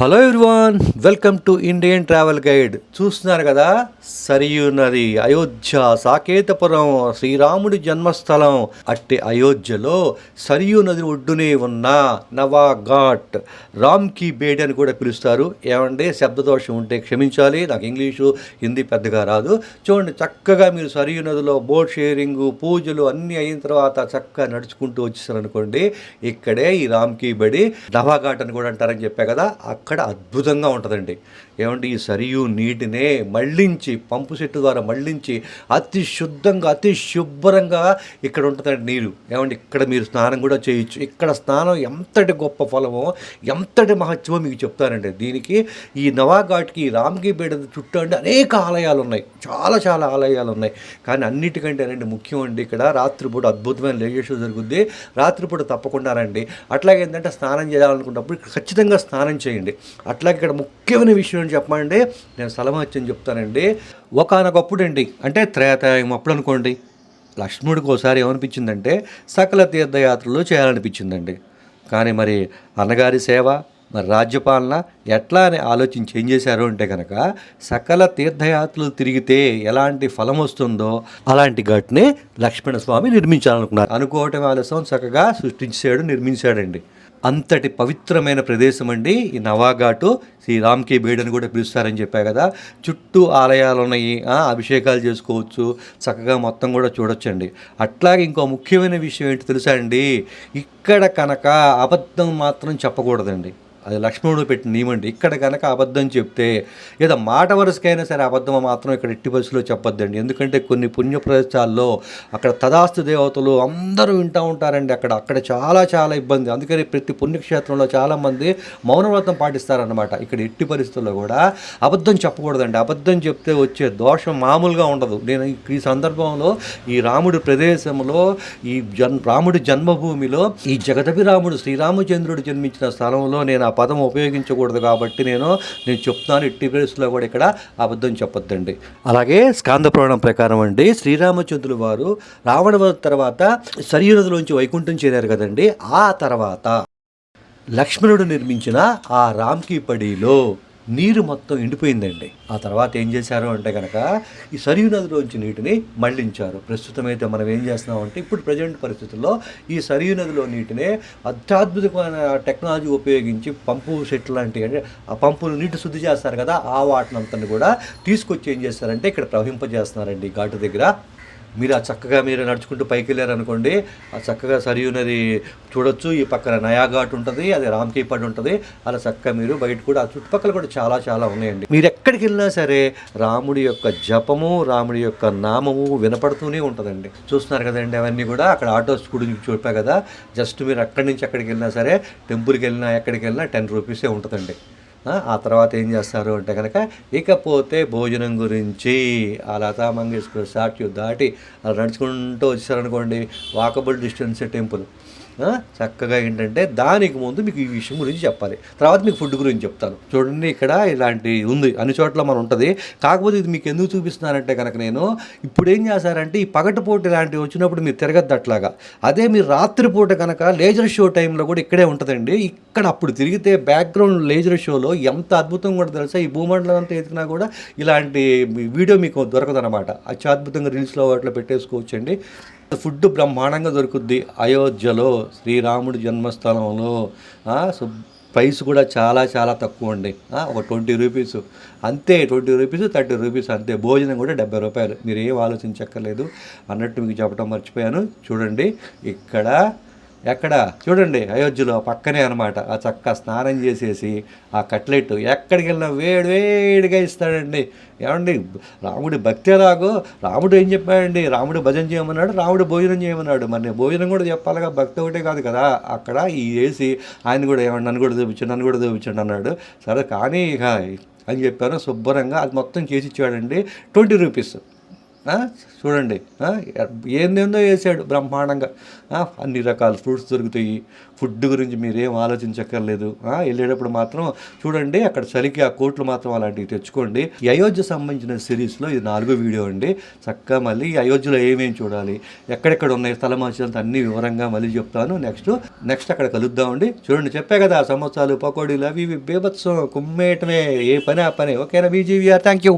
Hello everyone, welcome to Indian travel guide. చూస్తున్నారు కదా, సరియు నది, అయోధ్య, సాకేతపురం, శ్రీరాముడి జన్మస్థలం. అట్టి అయోధ్యలో సరియు నది ఒడ్డునే ఉన్న నవాఘాట్, రామ్ కీ బేడ్ అని కూడా పిలుస్తారు. ఏమంటే శబ్దదోషం ఉంటే క్షమించాలి, నాకు ఇంగ్లీషు హిందీ పెద్దగా రాదు. చూడండి, చక్కగా మీరు సరియు నదిలో బోట్ షేరింగ్, పూజలు అన్నీ అయిన తర్వాత చక్కగా నడుచుకుంటూ వచ్చేసారనుకోండి, ఇక్కడే ఈ రామ్ కీ బడి, నవాఘాట్ అని కూడా అంటారని చెప్పా కదా, అక్కడ అద్భుతంగా ఉంటుందండి. ఏమంటే ఈ సరియు నీటినే మళ్ళించి, పంపు సెట్టు ద్వారా మళ్ళించి అతి శుద్ధంగా, అతి శుభ్రంగా ఇక్కడ ఉంటుందండి నీరు. ఏమంటే ఇక్కడ మీరు స్నానం కూడా చేయొచ్చు. ఇక్కడ స్నానం ఎంతటి గొప్ప ఫలమో, ఎంతటి మహత్యమో మీకు చెప్తానండి. దీనికి ఈ నవాఘాట్కి, రామ్కి బేడ చుట్టూ అంటే అనేక ఆలయాలు ఉన్నాయి, చాలా చాలా ఆలయాలు ఉన్నాయి. కానీ అన్నిటికంటే రండి ముఖ్యం అండి, ఇక్కడ రాత్రిపూట అద్భుతమైన లేజర్ షో జరుగుద్ది. రాత్రిపూట తప్పకుండా రండి. అట్లాగే ఏంటంటే స్నానం చేయాలనుకున్నప్పుడు ఇక్కడ ఖచ్చితంగా స్నానం చేయండి. అట్లాగే ఇక్కడ ముఖ్యమైన విషయం అని చెప్పమండి, నేను సలమహత్యం చెప్తానండి. ఒకానొకప్పుడు అండి, అంటే త్రేతాయుగం అప్పుడు అనుకోండి, లక్ష్మణుడికి ఒకసారి ఏమనిపించిందంటే సకల తీర్థయాత్రలు చేయాలనిపించిందండి. కానీ మరి అన్నగారి సేవ, మరి రాజ్యపాలన ఎట్లా అని ఆలోచించి ఏం చేశారు అంటే కనుక, సకల తీర్థయాత్రలు తిరిగితే ఎలాంటి ఫలం వస్తుందో అలాంటి ఘట్నే లక్ష్మణస్వామి నిర్మించాలనుకున్నారు. అనుకోవటం ఆలస్యం, చక్కగా సృష్టించాడు, నిర్మించాడండి. అంతటి పవిత్రమైన ప్రదేశం అండి ఈ నవాఘాటు. శ్రీ రామ్ కీ బేడ్ అని కూడా పిలుస్తారని చెప్పా కదా. చుట్టూ ఆలయాలు ఉన్నాయి, అభిషేకాలు చేసుకోవచ్చు, చక్కగా మొత్తం కూడా చూడొచ్చండి. అట్లాగే ఇంకో ముఖ్యమైన విషయం ఏంటి తెలుసా అండి, ఇక్కడ కనుక అబద్ధం మాత్రం చెప్పకూడదండి. అది లక్ష్మణుడు పెట్టిన నియమండి. ఇక్కడ కనుక అబద్ధం చెప్తే, ఏదో మాట వరుసకైనా సరే అబద్ధం మాత్రం ఇక్కడ ఎట్టి పరిస్థితిలో చెప్పొద్దండి. ఎందుకంటే కొన్ని పుణ్య ప్రదేశాల్లో అక్కడ తదాస్తు దేవతలు అందరూ వింటూ ఉంటారండి. అక్కడ చాలా చాలా ఇబ్బంది. అందుకని ప్రతి పుణ్యక్షేత్రంలో చాలామంది మౌనవ్రతం పాటిస్తారనమాట. ఇక్కడ ఎట్టి పరిస్థితుల్లో కూడా అబద్ధం చెప్పకూడదండి. అబద్ధం చెప్తే వచ్చే దోషం మామూలుగా ఉండదు. నేను ఈ సందర్భంలో ఈ రాముడి ప్రదేశంలో, ఈ రాముడి జన్మభూమిలో, ఈ జగదభిరాముడు శ్రీరామచంద్రుడు జన్మించిన స్థలంలో నేను ఆ పదం ఉపయోగించకూడదు కాబట్టి నేను చెప్తున్నాను, ఎట్టి పరిస్థితుల్లో కూడా ఇక్కడ అబద్ధం చెప్పొద్దండి. అలాగే స్కాంద పురాణం ప్రకారం అండి, శ్రీరామచంద్రులు వారు రావణ వధ తర్వాత సరియు నదిలోంచి వైకుంఠం చేరారు కదండి. ఆ తర్వాత లక్ష్మణుడు నిర్మించిన ఆ రామ్కీ పడిలో నీరు మొత్తం ఎండిపోయిందండి. ఆ తర్వాత ఏం చేశారు అంటే కనుక, ఈ సరియు నదిలోంచి నీటిని మళ్లించారు. ప్రస్తుతం అయితే మనం ఏం చేస్తున్నామంటే, ఇప్పుడు ప్రజెంట్ పరిస్థితుల్లో ఈ సరియు నదిలో నీటిని అత్యద్భుతమైన టెక్నాలజీ ఉపయోగించి పంపు సెట్ లాంటి, అంటే ఆ పంపులు నీటి శుద్ధి చేస్తారు కదా, ఆ వాటినంతా కూడా తీసుకొచ్చి ఏం చేస్తారంటే ఇక్కడ ప్రవహింపజేస్తున్నారండి ఘాటు దగ్గర. మీరు ఆ చక్కగా మీరు నడుచుకుంటూ పైకి వెళ్ళారనుకోండి, ఆ చక్కగా సరియు నది చూడొచ్చు. ఈ పక్కన నయాఘాట్ ఉంటుంది, అది రామ్కీ పడ్ ఉంటుంది. అలా చక్కగా మీరు బయట కూడా ఆ చుట్టుపక్కల కూడా చాలా చాలా ఉన్నాయండి. మీరు ఎక్కడికి వెళ్ళినా సరే రాముడి యొక్క జపము, రాముడి యొక్క నామము వినపడుతూనే ఉంటుందండి. చూస్తున్నారు కదండి అవన్నీ కూడా. అక్కడ ఆటోస్ గురించి చూపా కదా, జస్ట్ మీరు అక్కడి నుంచి అక్కడికి వెళ్ళినా సరే, టెంపుల్కి వెళ్ళినా ఎక్కడికి వెళ్ళినా 10 రూపీసే ఉంటుందండి. ఆ తర్వాత ఏం చేస్తారు అంటే కనుక, ఇకపోతే భోజనం గురించి ఆ లతా మంగేష్కర్ స్టాట్యూ దాటి అలా నడుచుకుంటూ వచ్చారనుకోండి, వాకబుల్ డిస్టెన్స్ టెంపుల్. చక్కగా ఏంటంటే దానికి ముందు మీకు ఈ విషయం గురించి చెప్పాలి, తర్వాత మీకు ఫుడ్ గురించి చెప్తాను. చూడండి, ఇక్కడ ఇలాంటి ఉంది, అన్ని చోట్ల మనం ఉంటుంది. కాకపోతే ఇది మీకు ఎందుకు చూపిస్తున్నానంటే కనుక, నేను ఇప్పుడు ఏం చేశారంటే, ఈ పగటిపూట ఇలాంటివి వచ్చినప్పుడు మీరు తిరగద్దు అట్లాగా. అదే మీరు రాత్రిపూట కనుక లేజర్ షో టైంలో కూడా ఇక్కడే ఉంటుందండి. ఇక్కడ అప్పుడు తిరిగితే బ్యాక్గ్రౌండ్ లేజర్ షోలో ఎంత అద్భుతంగా కూడా తెలుసా, ఈ భూమండలం అంతా ఎదిగినా కూడా ఇలాంటి వీడియో మీకు దొరకదనమాట. అత్యద్భుతంగా రీల్స్లో వాటిలో పెట్టేసుకోవచ్చండి. ఫుడ్ బ్రహ్మాండంగా దొరుకుద్ది అయోధ్యలో, శ్రీరాముడి జన్మస్థలంలో. ప్రైస్ కూడా చాలా చాలా తక్కువ అండి. ఒక 20 రూపీస్ అంతే, 20 రూపీస్, 30 రూపీస్ అంతే. భోజనం కూడా 70 రూపాయలు. మీరు ఏం ఆలోచించక్కర్లేదు అన్నట్టు మీకు చెప్పడం మర్చిపోయాను. చూడండి ఇక్కడ, ఎక్కడ చూడండి, అయోధ్యలో పక్కనే అనమాట. ఆ చక్క స్నానం చేసేసి ఆ కట్లెట్ ఎక్కడికి వెళ్ళినా వేడి వేడిగా ఇస్తాడండి. ఏమండి, రాముడి భక్తి రాగో. రాముడు ఏం చెప్పాడండి, రాముడు భజన చేయమన్నాడు, రాముడు భోజనం చేయమన్నాడు. మరి నేను భోజనం కూడా చెప్పాలిగా, భక్తి ఒకటే కాదు కదా. అక్కడ ఈ వేసి ఆయన కూడా ఏమన్నా నన్ను కూడా చూపించండి అన్నాడు. సరే కానీ ఇక అని చెప్పాను శుభ్రంగా. అది మొత్తం చేసి ఇచ్చాడండి. 20 రూపీస్ ఆ, చూడండి ఏందేందో వేసాడు బ్రహ్మాండంగా. అన్ని రకాల ఫ్రూట్స్ దొరుకుతాయి. ఫుడ్ గురించి మీరేం ఆలోచించక్కర్లేదు. వెళ్ళేటప్పుడు మాత్రం చూడండి అక్కడ చలికి ఆ కోట్లు మాత్రం అలాంటివి తెచ్చుకోండి. ఈ అయోధ్య సంబంధించిన సిరీస్లో ఇది 4వ వీడియో అండి. చక్కగా మళ్ళీ ఈ అయోధ్యలో ఏమేమి చూడాలి, ఎక్కడెక్కడ ఉన్నాయి స్థల మార్చాలంటే అన్ని వివరంగా మళ్ళీ చెప్తాను. నెక్స్ట్ అక్కడ కలుద్దామండి. చూడండి చెప్పే కదా సమోసాలు పకోడీలు అవి ఇవి బీభత్సం కుమ్మేయటమే, ఏ పని ఆ పని. ఓకేనా బీజీవీఆర్, థ్యాంక్ యూ.